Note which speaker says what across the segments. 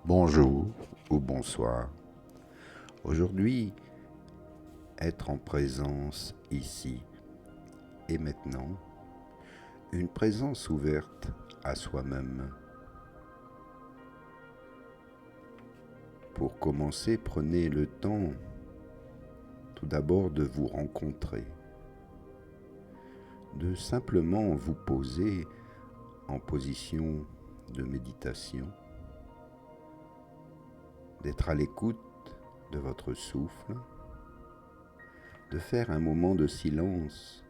Speaker 1: Bonjour ou bonsoir. Aujourd'hui, être en présence ici et maintenant, une présence ouverte à soi-même. Pour commencer, prenez le temps tout d'abord de vous rencontrer, de simplement vous poser en position de méditation, d'être à l'écoute de votre souffle, de faire un moment de silence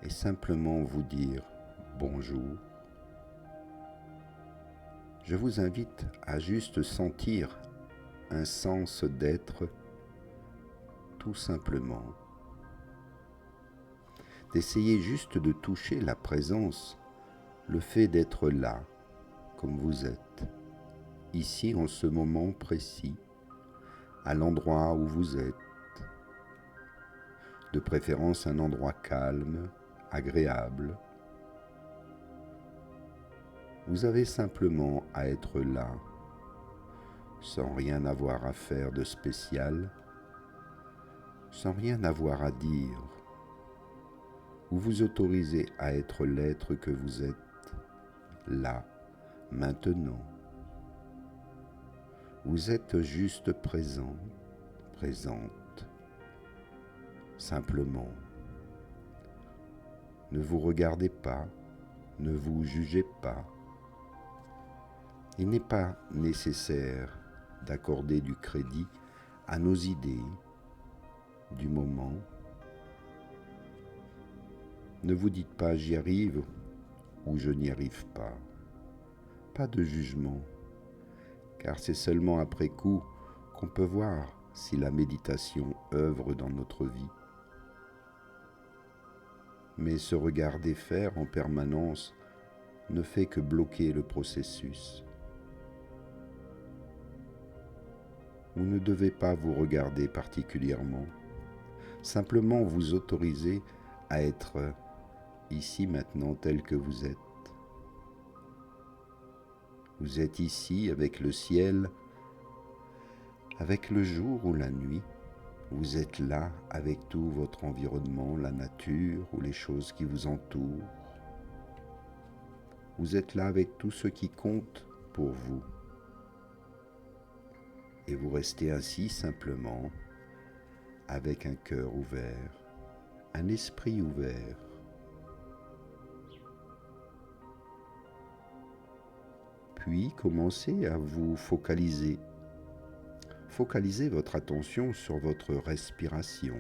Speaker 1: et simplement vous dire bonjour. Je vous invite à juste sentir un sens d'être tout simplement, d'essayer juste de toucher la présence, le fait d'être là, comme vous êtes, ici en ce moment précis, à l'endroit où vous êtes, de préférence un endroit calme, agréable. Vous avez simplement à être là, sans rien avoir à faire de spécial, sans rien avoir à dire. Vous vous autorisez à être l'être que vous êtes, là, maintenant. Vous êtes juste présent, présente, simplement. Ne vous regardez pas, ne vous jugez pas. Il n'est pas nécessaire d'accorder du crédit à nos idées du moment. Ne vous dites pas j'y arrive ou je n'y arrive pas. Pas de jugement, car c'est seulement après coup qu'on peut voir si la méditation œuvre dans notre vie. Mais se regarder faire en permanence ne fait que bloquer le processus. Vous ne devez pas vous regarder particulièrement, simplement vous autoriser à être ici maintenant tel que vous êtes. Vous êtes ici avec le ciel, avec le jour ou la nuit. Vous êtes là avec tout votre environnement, la nature ou les choses qui vous entourent. Vous êtes là avec tout ce qui compte pour vous. Et vous restez ainsi simplement avec un cœur ouvert, un esprit ouvert. Puis commencez à vous focaliser. Focalisez votre attention sur votre respiration.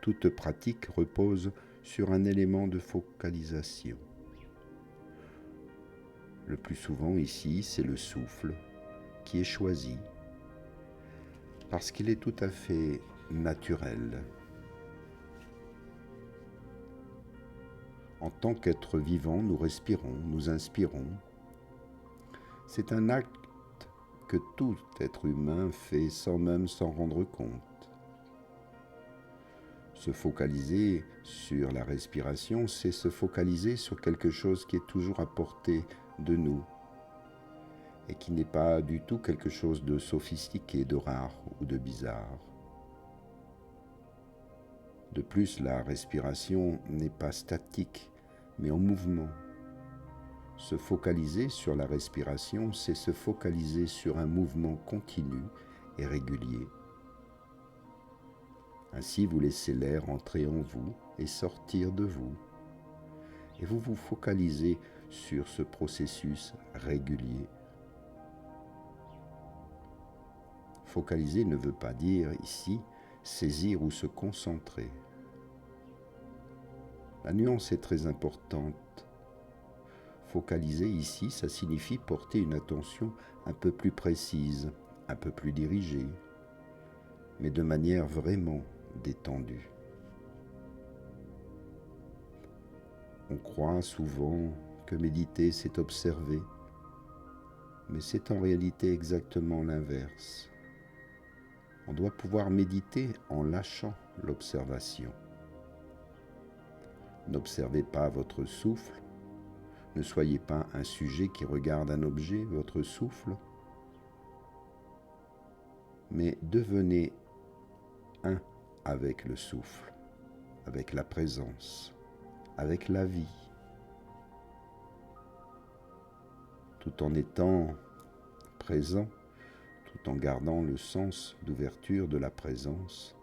Speaker 1: Toute pratique repose sur un élément de focalisation. Le plus souvent ici, c'est le souffle qui est choisi parce qu'il est tout à fait naturel. En tant qu'être vivant, nous respirons, nous inspirons. C'est un acte que tout être humain fait sans même s'en rendre compte. Se focaliser sur la respiration, c'est se focaliser sur quelque chose qui est toujours à portée de nous et qui n'est pas du tout quelque chose de sophistiqué, de rare ou de bizarre. De plus, la respiration n'est pas statique, mais en mouvement. Se focaliser sur la respiration, c'est se focaliser sur un mouvement continu et régulier. Ainsi, vous laissez l'air entrer en vous et sortir de vous. Et vous vous focalisez sur ce processus régulier. Focaliser ne veut pas dire ici saisir ou se concentrer. La nuance est très importante. Focaliser ici, ça signifie porter une attention un peu plus précise, un peu plus dirigée, mais de manière vraiment détendue. On croit souvent que méditer, c'est observer, mais c'est en réalité exactement l'inverse. On doit pouvoir méditer en lâchant l'observation. N'observez pas votre souffle, Ne soyez pas un sujet qui regarde un objet, votre souffle, mais devenez un avec le souffle, avec la présence, avec la vie, tout en étant présent, tout en gardant le sens d'ouverture de la présence,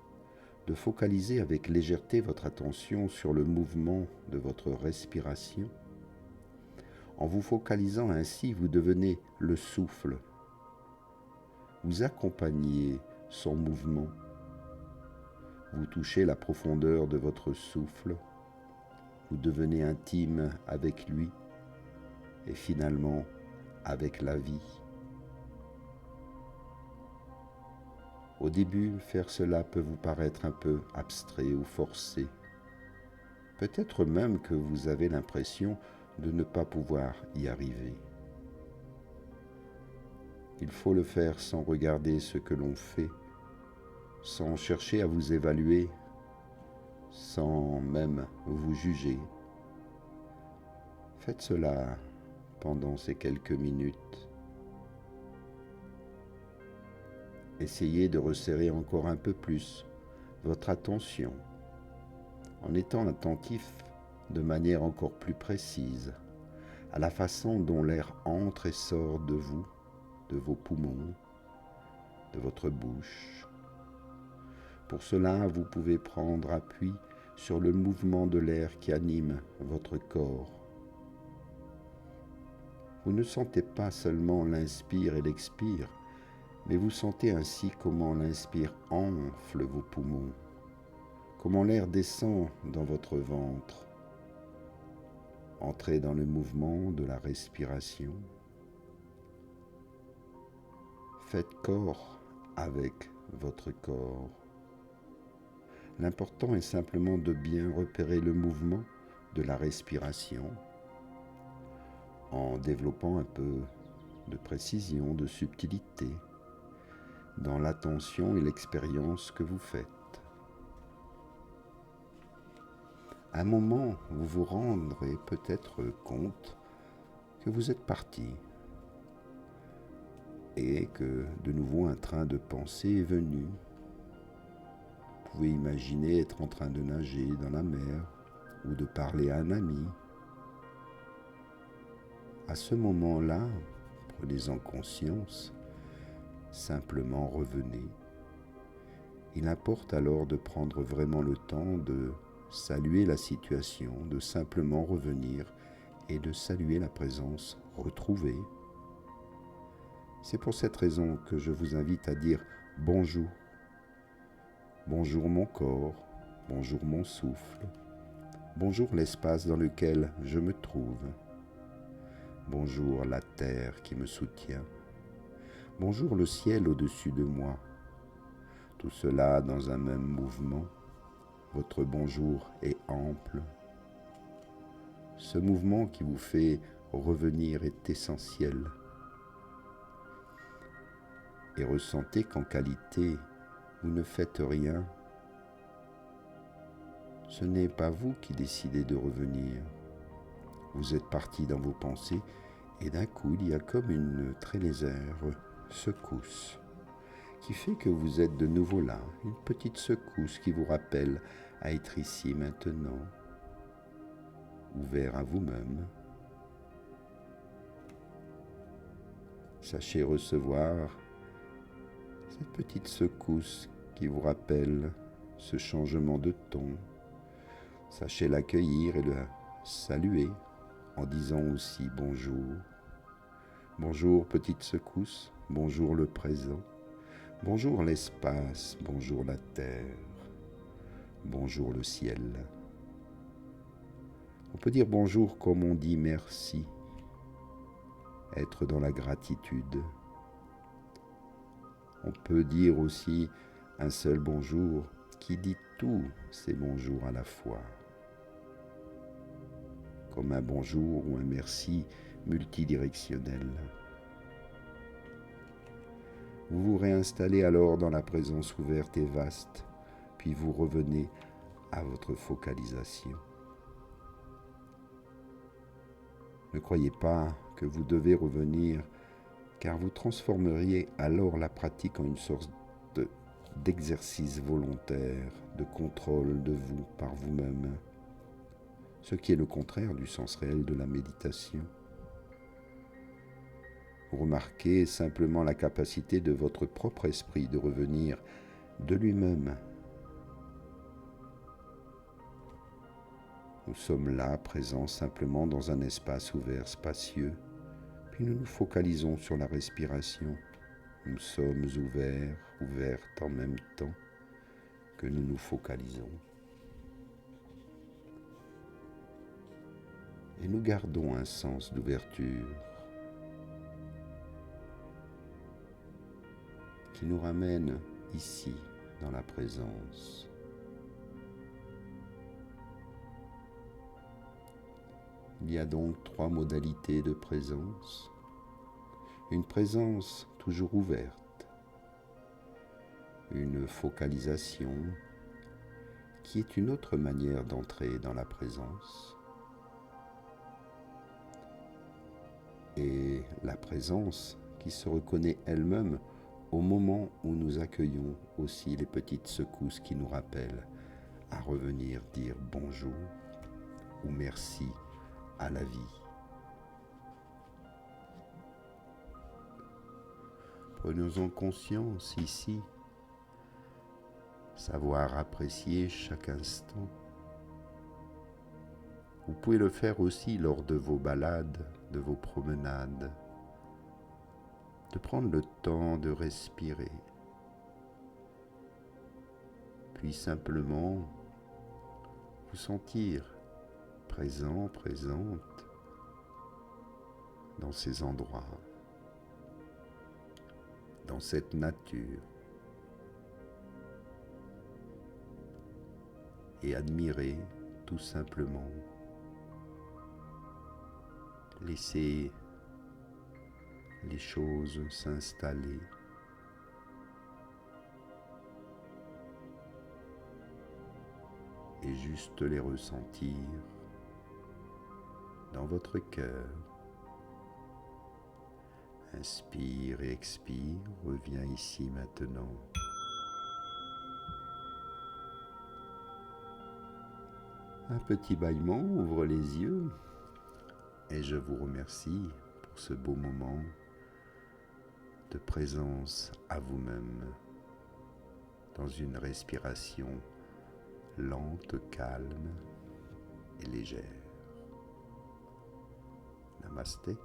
Speaker 1: de focaliser avec légèreté votre attention sur le mouvement de votre respiration. En vous focalisant ainsi, vous devenez le souffle. Vous accompagnez son mouvement. Vous touchez la profondeur de votre souffle. Vous devenez intime avec lui et finalement avec la vie. Au début, faire cela peut vous paraître un peu abstrait ou forcé. Peut-être même que vous avez l'impression de ne pas pouvoir y arriver. Il faut le faire sans regarder ce que l'on fait, sans chercher à vous évaluer, sans même vous juger. Faites cela pendant ces quelques minutes. Essayez de resserrer encore un peu plus votre attention en étant attentif de manière encore plus précise à la façon dont l'air entre et sort de vous, de vos poumons, de votre bouche. Pour cela, vous pouvez prendre appui sur le mouvement de l'air qui anime votre corps. Vous ne sentez pas seulement l'inspire et l'expire, mais vous sentez ainsi comment l'inspire enfle vos poumons, comment l'air descend dans votre ventre. Entrez dans le mouvement de la respiration. Faites corps avec votre corps. L'important est simplement de bien repérer le mouvement de la respiration en développant un peu de précision, de subtilité dans l'attention et l'expérience que vous faites. À un moment, vous vous rendrez peut-être compte que vous êtes parti et que de nouveau un train de pensée est venu. Vous pouvez imaginer être en train de nager dans la mer ou de parler à un ami. À ce moment-là, prenez-en conscience, simplement revenez. Il importe alors de prendre vraiment le temps de saluer la situation, de simplement revenir et de saluer la présence retrouvée. C'est pour cette raison que je vous invite à dire bonjour. Bonjour mon corps, bonjour mon souffle, bonjour l'espace dans lequel je me trouve, bonjour la terre qui me soutient, bonjour le ciel au-dessus de moi. Tout cela dans un même mouvement. Votre bonjour est ample. Ce mouvement qui vous fait revenir est essentiel. Et ressentez qu'en qualité, vous ne faites rien. Ce n'est pas vous qui décidez de revenir. Vous êtes parti dans vos pensées et d'un coup, il y a comme une très légère secousse qui fait que vous êtes de nouveau là, une petite secousse qui vous rappelle à être ici maintenant, ouvert à vous-même. Sachez recevoir cette petite secousse qui vous rappelle ce changement de ton. Sachez l'accueillir et le saluer en disant aussi bonjour. Bonjour petite secousse, bonjour le présent, bonjour l'espace, bonjour la terre, bonjour le ciel. On peut dire bonjour comme on dit merci, être dans la gratitude. On peut dire aussi un seul bonjour qui dit tous ces bonjours à la fois, comme un bonjour ou un merci multidirectionnel. Vous vous réinstallez alors dans la présence ouverte et vaste, puis vous revenez à votre focalisation. Ne croyez pas que vous devez revenir, car vous transformeriez alors la pratique en une sorte d'exercice volontaire, de contrôle de vous par vous-même, ce qui est le contraire du sens réel de la méditation. Vous remarquez simplement la capacité de votre propre esprit de revenir de lui-même. Nous sommes là, présents simplement dans un espace ouvert, spacieux, puis nous nous focalisons sur la respiration. Nous sommes ouverts, ouvertes en même temps que nous nous focalisons. Et nous gardons un sens d'ouverture qui nous ramène ici, dans la présence. Il y a donc 3 modalités de présence. Une présence toujours ouverte, une focalisation qui est une autre manière d'entrer dans la présence, et la présence qui se reconnaît elle-même au moment où nous accueillons aussi les petites secousses qui nous rappellent à revenir dire bonjour ou merci à la vie. Prenons-en conscience ici, savoir apprécier chaque instant. Vous pouvez le faire aussi lors de vos balades, de vos promenades, de prendre le temps de respirer, puis simplement vous sentir présent, présente dans ces endroits, dans cette nature, et admirer tout simplement. Laisser les choses s'installer. Et juste les ressentir dans votre cœur. Inspire et expire, reviens ici maintenant. Un petit bâillement, ouvre les yeux et je vous remercie pour ce beau moment de présence à vous-même dans une respiration lente, calme et légère. Namasté.